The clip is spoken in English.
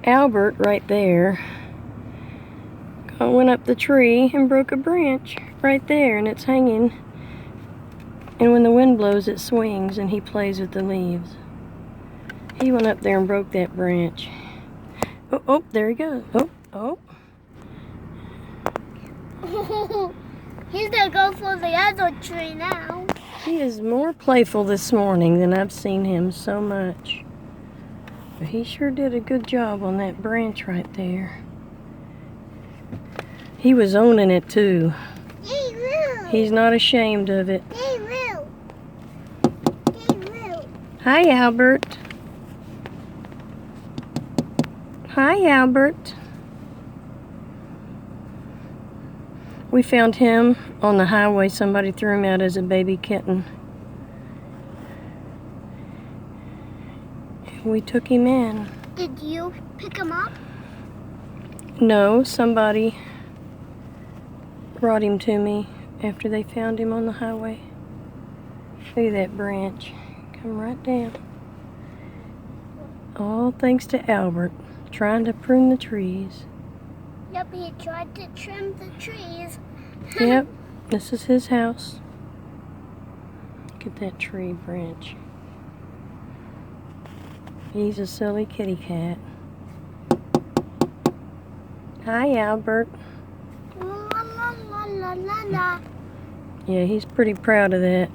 Albert right there went up the tree and broke a branch right there, and it's hanging. And when the wind blows, it swings, and he plays with the leaves. He went up there and broke that branch. Oh, oh, there he goes. Oh, oh. He's gonna go for the other tree now. He is more playful this morning than I've seen him so much. But he sure did a good job on that branch right there. He was owning it too. Hey, Lou. He's not ashamed of it. Hey, Lou. Hey, Lou. Hi, Albert. Hi, Albert. We found him on the highway. Somebody threw him out as a baby kitten. We took him in. Did you pick him up? No, somebody brought him to me after they found him on the highway. Look at that branch. Come right down. All thanks to Albert trying to prune the trees. Yep, he tried to trim the trees. Yep, this is his house. Look at that tree branch. He's a silly kitty cat. Hi, Albert. La la la la la la. Yeah, he's pretty proud of that.